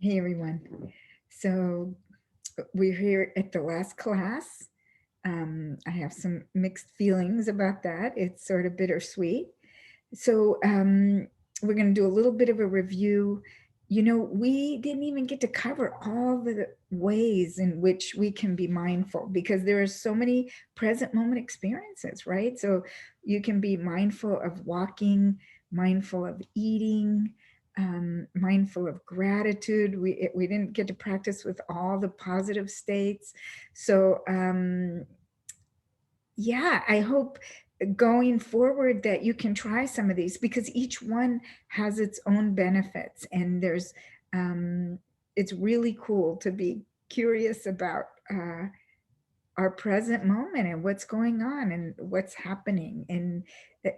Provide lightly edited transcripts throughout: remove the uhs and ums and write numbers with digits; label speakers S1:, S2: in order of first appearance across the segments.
S1: Hey everyone. So we're here at the last class. I have some mixed feelings about that. It's sort of bittersweet. So we're going to do a little bit of a review. You know, we didn't even get to cover all the ways in which we can be mindful because there are so many present moment experiences, right? So you can be mindful of walking, mindful of eating, mindful of gratitude. We didn't get to practice with all the positive states. So yeah, I hope going forward that you can try some of these because each one has its own benefits, and it's really cool to be curious about our present moment and what's going on and what's happening, and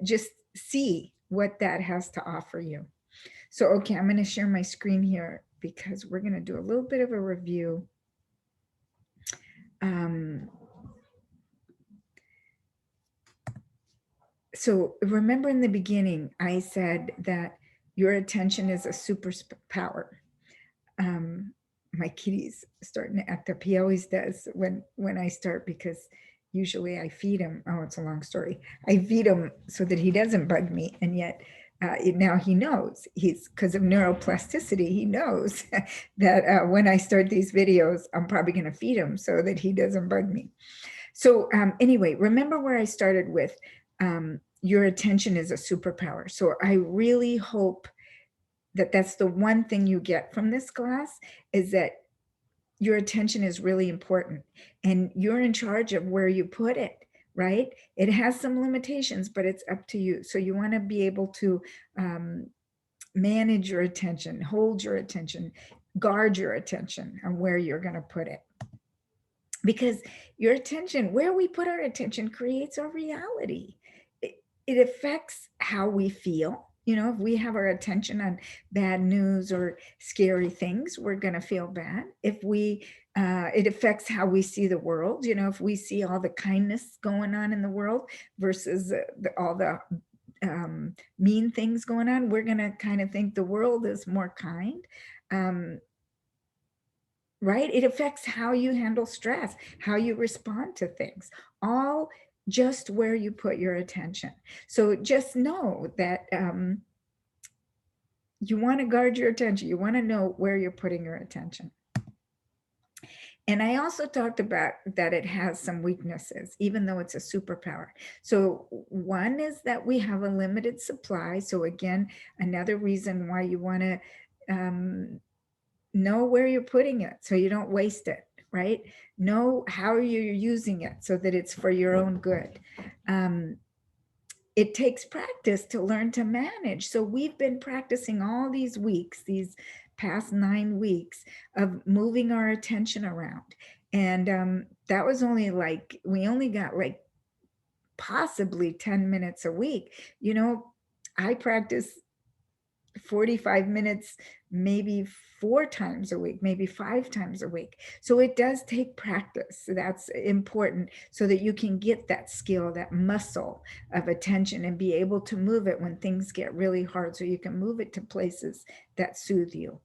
S1: just see what that has to offer you. So, okay, I'm going to share my screen here because we're going to do a little bit of a review. Um, so remember in the beginning, I said that your attention is a superpower. My kitty's starting to act up. He always does when I start because usually I feed him. Oh, it's a long story. I feed him so that he doesn't bug me, and yet now he knows. He's because of neuroplasticity. He knows that when I start these videos, I'm probably going to feed him so that he doesn't bug me. So anyway, remember where I started with your attention is a superpower. So I really hope that that's the one thing you get from this class is that your attention is really important and you're in charge of where you put it, right? It has some limitations, but it's up to you. So you want to be able to manage your attention, hold your attention, guard your attention on where you're going to put it, because your attention, where we put our attention, creates our reality. It affects how we feel. You know, if we have our attention on bad news or scary things, we're going to feel bad. If we it affects how we see the world. You know, if we see all the kindness going on in the world versus all the mean things going on, we're going to kind of think the world is more kind. um, right? It affects how you handle stress, how you respond to things, all just where you put your attention. So just know that you want to guard your attention. You want to know where you're putting your attention. And I also talked about that it has some weaknesses, even though it's a superpower. So, one is that we have a limited supply. So, again, another reason why you want to um, know where you're putting it so you don't waste it, right? Know how you're using it so that it's for your own good. um, it takes practice to learn to manage. So we've been practicing all these weeks, these past 9 weeks of moving our attention around, and that was only like we only got like possibly 10 minutes a week. You know, I practice 45 minutes, maybe 4 times a week, maybe 5 times a week. So it does take practice. That's important so that you can get that skill, that muscle of attention and be able to move it when things get really hard. So you can move it to places that soothe you.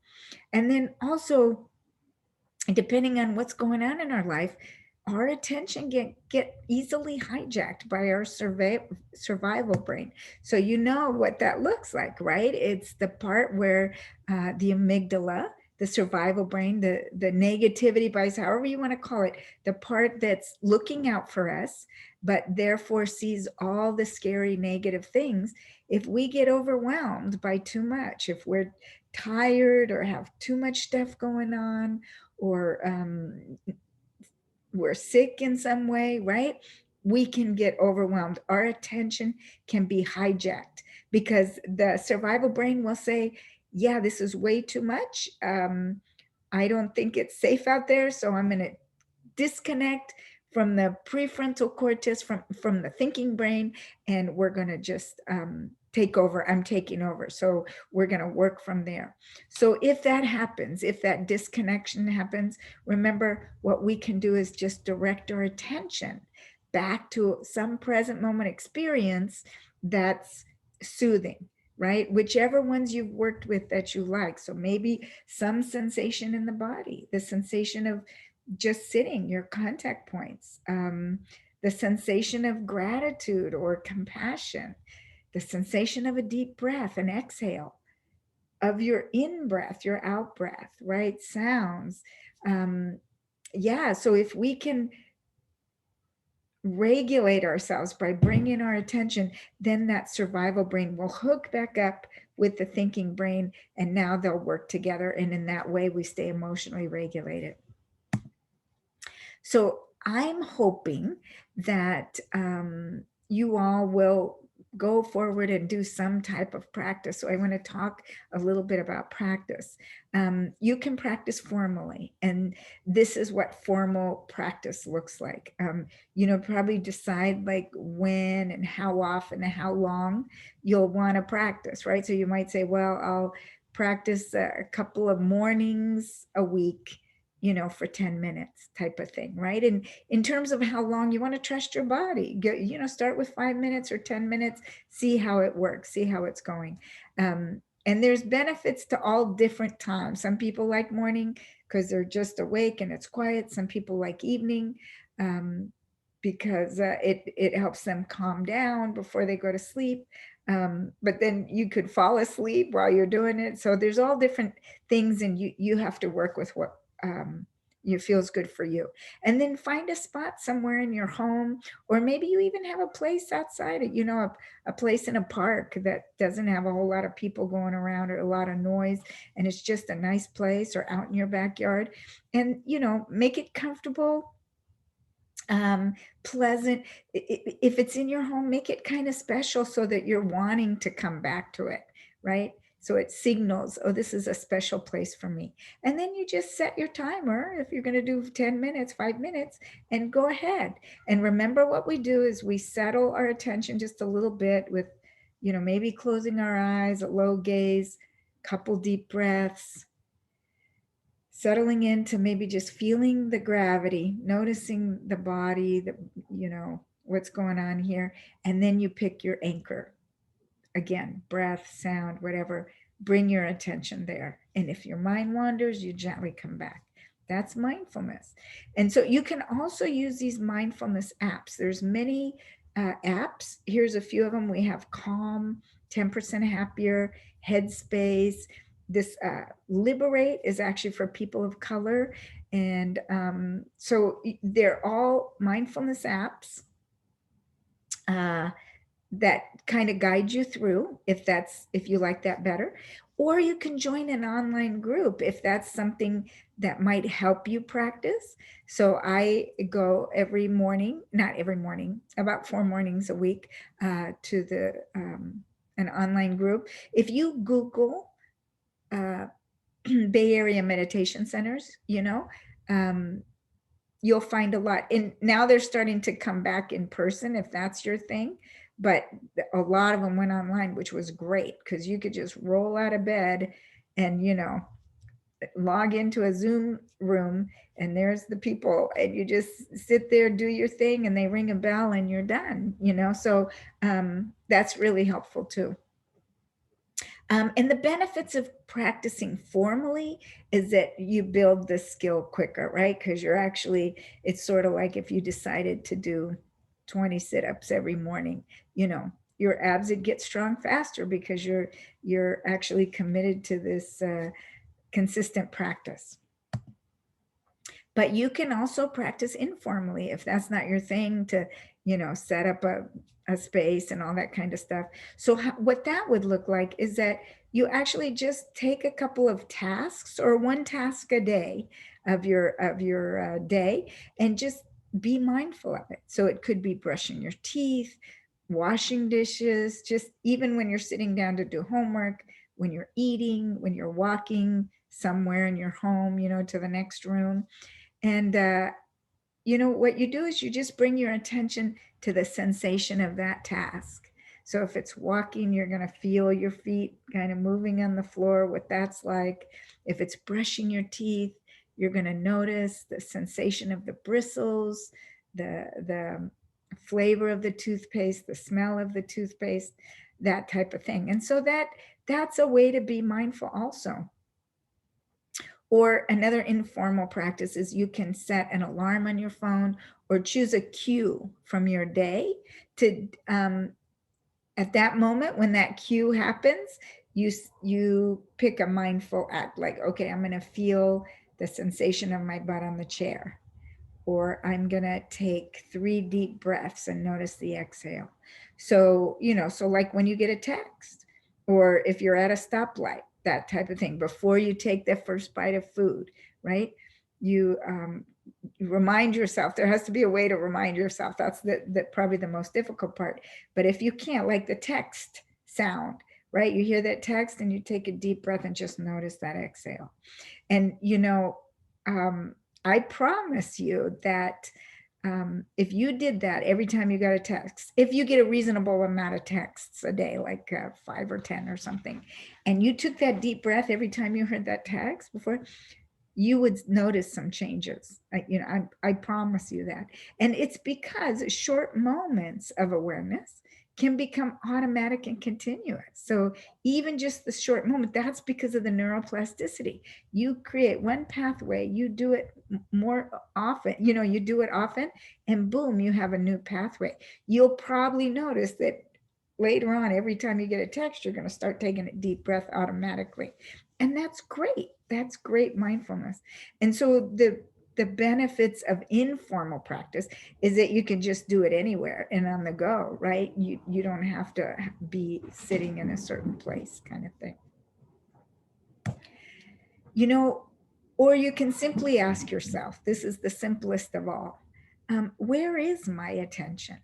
S1: And then also, depending on what's going on in our life, our attention get easily hijacked by our survival brain. So you know what that looks like, right? It's the part where the amygdala, the survival brain, the negativity bias, however you want to call it, the part that's looking out for us, but therefore sees all the scary negative things. If we get overwhelmed by too much, if we're tired or have too much stuff going on, or we're sick in some way, right? We can get overwhelmed. Our attention can be hijacked because the survival brain will say, yeah, this is way too much. I don't think it's safe out there. So I'm going to disconnect from the prefrontal cortex, from the thinking brain, and we're going to just take over. I'm taking over. So we're going to work from there. So if that happens, if that disconnection happens, remember what we can do is just direct our attention back to some present moment experience that's soothing, right? Whichever ones you've worked with that you like. So maybe some sensation in the body, the sensation of just sitting, your contact points, the sensation of gratitude or compassion, the sensation of a deep breath, an exhale, of your in breath, your out breath, right? Sounds. Yeah, so if we can regulate ourselves by bringing our attention, then that survival brain will hook back up with the thinking brain, and now they'll work together. And in that way, we stay emotionally regulated. So I'm hoping that you all will go forward and do some type of practice. So I want to talk a little bit about practice. You can practice formally, and this is what formal practice looks like. Probably decide like when and how often and how long you'll want to practice, right? So you might say, well, I'll practice a couple of mornings a week, for 10 minutes type of thing, right? And in terms of how long you want to trust your body, start with 5 minutes or 10 minutes, see how it works, see how it's going. And there's benefits to all different times. Some people like morning because they're just awake and it's quiet. Some people like evening because it helps them calm down before they go to sleep. But then you could fall asleep while you're doing it. So there's all different things, and you have to work with what you feels good for you. And then find a spot somewhere in your home, or maybe you even have a place outside it, a place in a park that doesn't have a whole lot of people going around or a lot of noise, and it's just a nice place, or out in your backyard. And make it comfortable, pleasant. If it's in your home, make it kind of special so that you're wanting to come back to it, right? So it signals, oh, this is a special place for me. And then you just set your timer. If you're going to do 10 minutes, 5 minutes, and go ahead. And remember, what we do is we settle our attention just a little bit with, maybe closing our eyes, a low gaze, couple deep breaths, settling into maybe just feeling the gravity, noticing the body, what's going on here. And then you pick your anchor. Again, breath, sound, whatever, bring your attention there. And if your mind wanders, you gently come back. That's mindfulness. And so you can also use these mindfulness apps. There's many apps. Here's a few of them. We have Calm, 10% Happier, Headspace. This Liberate is actually for people of color. And so they're all mindfulness apps that kind of guide you through, if you like that better. Or you can join an online group if that's something that might help you practice. So I go every morning, not every morning, about 4 mornings a week, to the an online group. If you Google Bay Area meditation centers, you'll find a lot. And now they're starting to come back in person if that's your thing. But a lot of them went online, which was great because you could just roll out of bed and, log into a Zoom room, and there's the people, and you just sit there, do your thing, and they ring a bell and you're done, So that's really helpful too. And the benefits of practicing formally is that you build the skill quicker, right? Because it's sort of like if you decided to do 20 sit-ups every morning, your abs would get strong faster because you're actually committed to this consistent practice. But you can also practice informally if that's not your thing, to, set up a space and all that kind of stuff. So what that would look like is that you actually just take a couple of tasks, or one task a day of your day, and just be mindful of it. So it could be brushing your teeth, washing dishes, just even when you're sitting down to do homework, when you're eating, when you're walking somewhere in your home, to the next room. And, what you do is you just bring your attention to the sensation of that task. So if it's walking, you're going to feel your feet kind of moving on the floor, what that's like. If it's brushing your teeth, you're going to notice the sensation of the bristles, the flavor of the toothpaste, the smell of the toothpaste. that type of thing. And so that's a way to be mindful also. Or another informal practice is you can set an alarm on your phone or choose a cue from your day to, at that moment when that cue happens, you pick a mindful act, like, okay, I'm going to feel the sensation of my butt on the chair, or I'm going to take 3 deep breaths and notice the exhale. So, so like when you get a text, or if you're at a stoplight, that type of thing, before you take the first bite of food, right? You remind yourself. There has to be a way to remind yourself. That's probably the most difficult part. But if you can't, like the text sound, right? You hear that text and you take a deep breath and just notice that exhale. And, I promise you that if you did that every time you got a text, if you get a reasonable amount of texts a day, like 5 or 10 or something, and you took that deep breath every time you heard that text before, you would notice some changes. I promise you that. And it's because short moments of awareness can become automatic and continuous. So even just the short moment, that's because of the neuroplasticity. You create one pathway, you do it more often, you do it often, and boom, you have a new pathway. You'll probably notice that later on, every time you get a text, you're going to start taking a deep breath automatically. And that's great. That's great mindfulness. And so the benefits of informal practice is that you can just do it anywhere and on the go, right? You don't have to be sitting in a certain place, kind of thing. Or you can simply ask yourself, this is the simplest of all, where is my attention?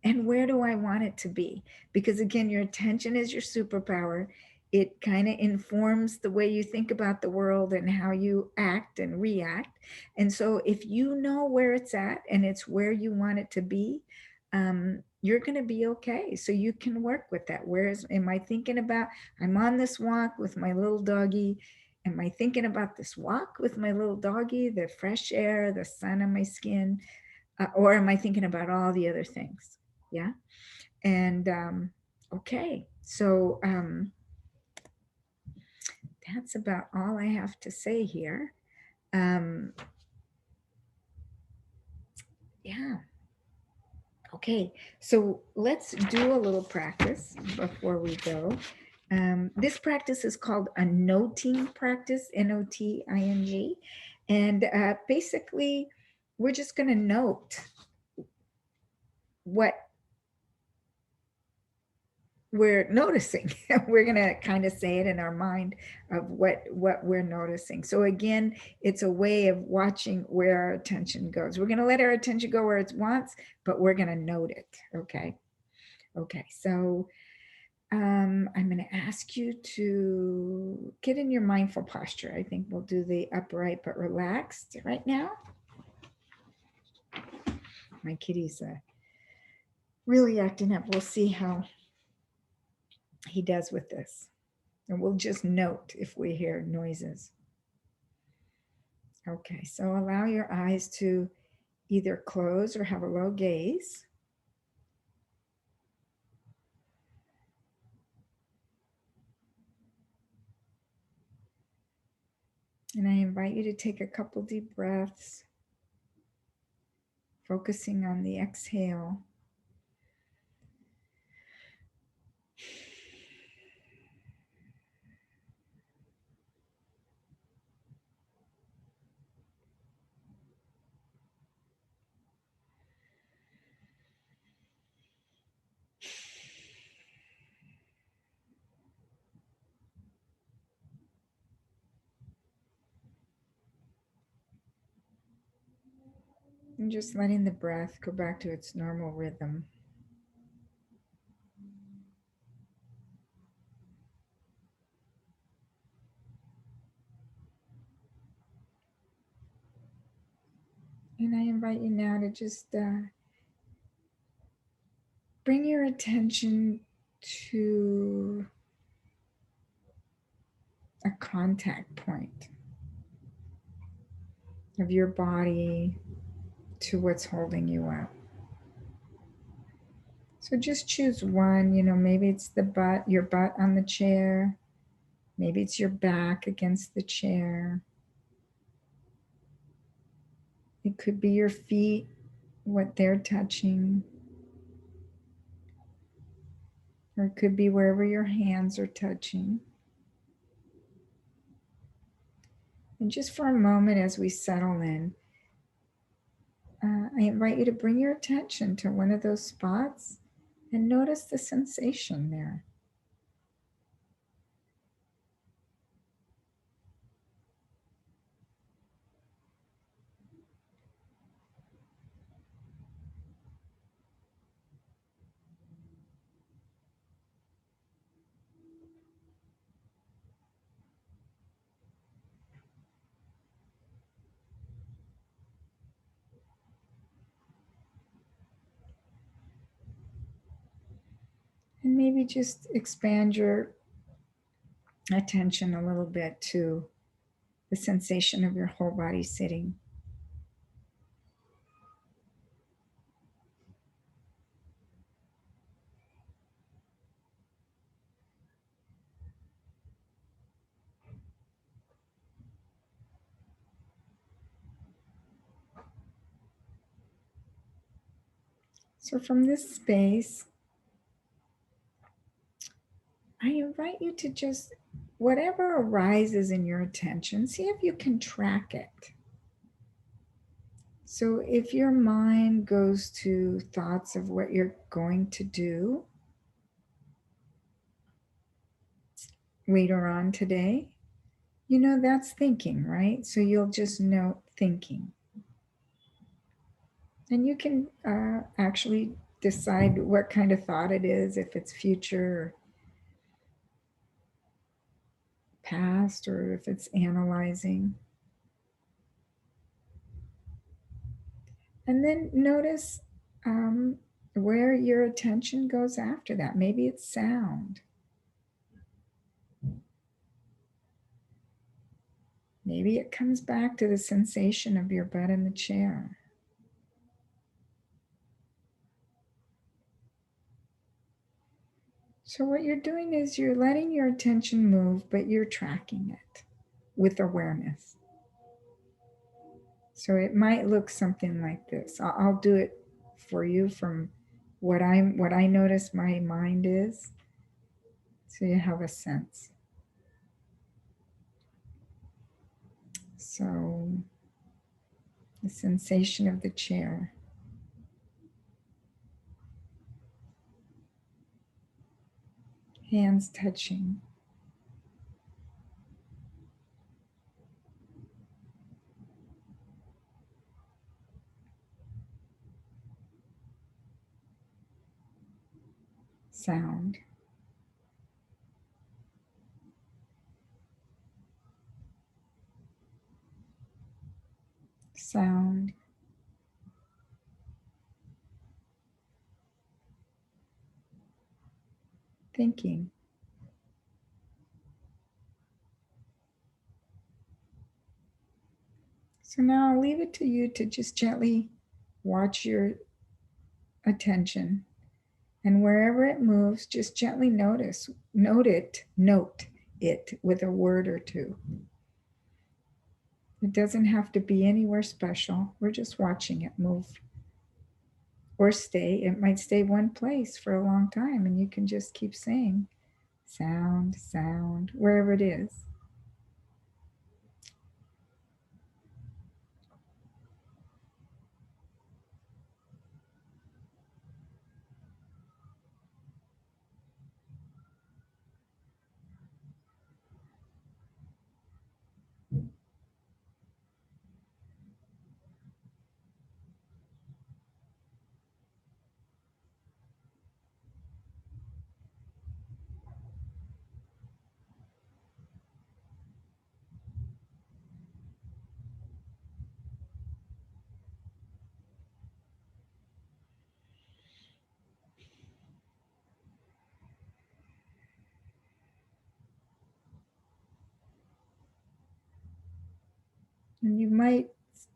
S1: And where do I want it to be? Because again, your attention is your superpower. It kind of informs the way you think about the world and how you act and react. And so if you know where it's at and it's where you want it to be, you're going to be okay. So you can work with that. Am I thinking about, I'm on this walk with my little doggy. Am I thinking about this walk with my little doggy, the fresh air, the sun on my skin? Or am I thinking about all the other things? Yeah. And okay, so that's about all I have to say here. Yeah. Okay, so let's do a little practice before we go. This practice is called a noting practice, Noting. And basically, we're just going to note what we're noticing. We're going to kind of say it in our mind of what we're noticing. So again, it's a way of watching where our attention goes. We're going to let our attention go where it wants, but we're going to note it. Okay. So I'm going to ask you to get in your mindful posture. I think we'll do the upright but relaxed right now. My kitty's really acting up. We'll see how he does with this. And we'll just note if we hear noises. Okay, so allow your eyes to either close or have a low gaze. And I invite you to take a couple deep breaths, focusing on the exhale. And just letting the breath go back to its normal rhythm. And I invite you now to just bring your attention to a contact point of your body to what's holding you up. So just choose one, maybe it's your butt on the chair. Maybe it's your back against the chair. It could be your feet, what they're touching. Or it could be wherever your hands are touching. And just for a moment as we settle in, I invite you to bring your attention to one of those spots and notice the sensation there. And maybe just expand your attention a little bit to the sensation of your whole body sitting. So from this space, I invite you to just, whatever arises in your attention, see if you can track it. So if your mind goes to thoughts of what you're going to do later on today, that's thinking, right? So you'll just note thinking. And you can actually decide what kind of thought it is, if it's future or past, or if it's analyzing. And then notice where your attention goes after that. Maybe it's sound. Maybe it comes back to the sensation of your butt in the chair. So what you're doing is you're letting your attention move, but you're tracking it with awareness. So it might look something like this. I'll do it for you from what I notice my mind is, so you have a sense. So the sensation of the chair. Hands touching. Sound. Sound. Thinking. So now I'll leave it to you to just gently watch your attention, and wherever it moves, just gently note it with a word or two. It doesn't have to be anywhere special. We're just watching it move or stay. It might stay one place for a long time, and you can just keep saying sound, sound, wherever it is. And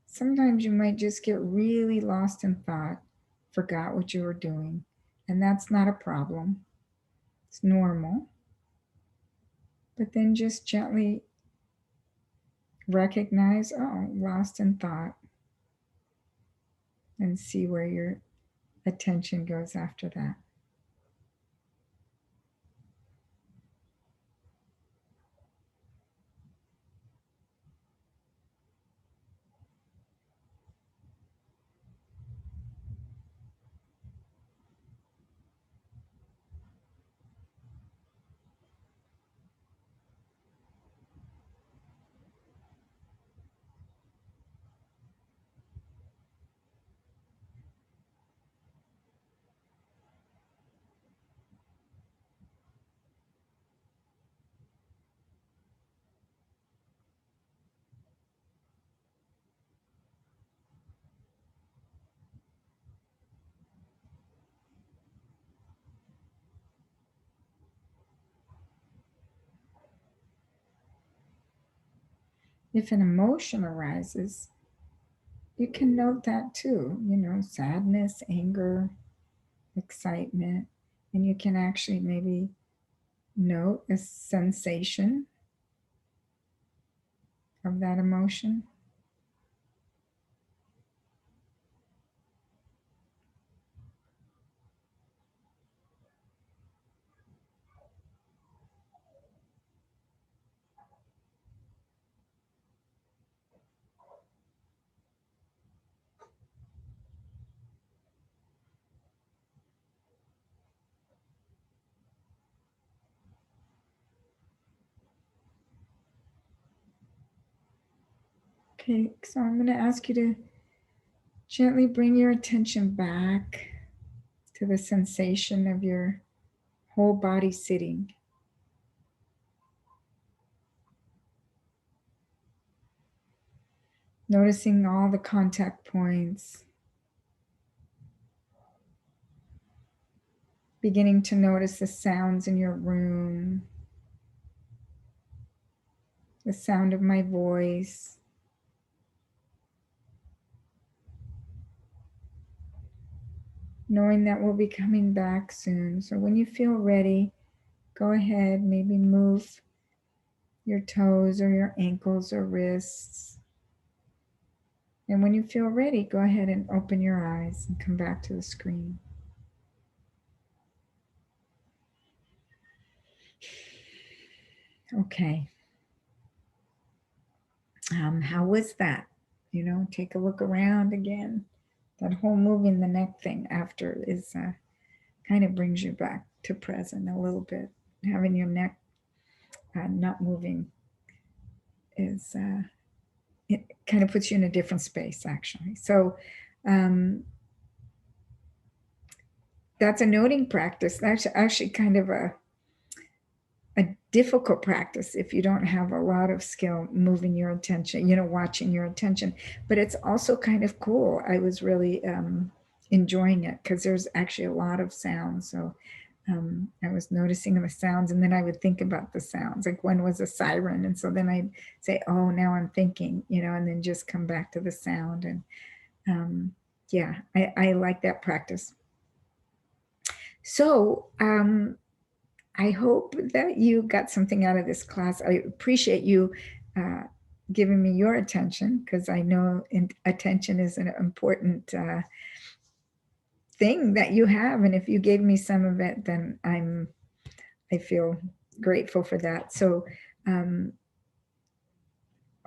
S1: sometimes you might just get really lost in thought, forgot what you were doing. And that's not a problem. It's normal. But then just gently recognize, oh, lost in thought, and see where your attention goes after that. If an emotion arises, you can note that too, sadness, anger, excitement, and you can actually maybe note a sensation of that emotion. Okay, so I'm going to ask you to gently bring your attention back to the sensation of your whole body sitting. Noticing all the contact points. Beginning to notice the sounds in your room. The sound of my voice. Knowing that we'll be coming back soon. So when you feel ready, go ahead, maybe move your toes or your ankles or wrists. And when you feel ready, go ahead and open your eyes and come back to the screen. Okay. How was that? Take a look around again. That whole moving the neck thing after is kind of brings you back to present a little bit. Having your neck not moving is it kind of puts you in a different space, actually. So that's a noting practice. That's actually kind of a difficult practice if you don't have a lot of skill moving your attention, watching your attention. But it's also kind of cool. I was really enjoying it because there's actually a lot of sounds. So I was noticing the sounds, and then I would think about the sounds. Like one was a siren, and so then I'd say, "Oh, now I'm thinking," and then just come back to the sound. And yeah, I like that practice. So I hope that you got something out of this class. I appreciate you giving me your attention, because I know attention is an important thing that you have. And if you gave me some of it, then I feel grateful for that. So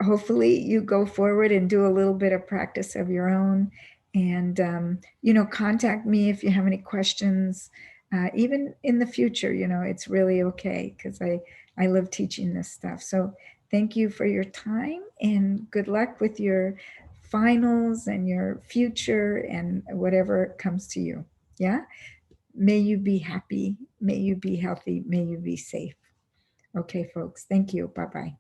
S1: hopefully you go forward and do a little bit of practice of your own. And, contact me if you have any questions. Even in the future, it's really okay, because I love teaching this stuff. So thank you for your time, and good luck with your finals and your future and whatever comes to you. Yeah. May you be happy. May you be healthy. May you be safe. Okay, folks. Thank you. Bye-bye.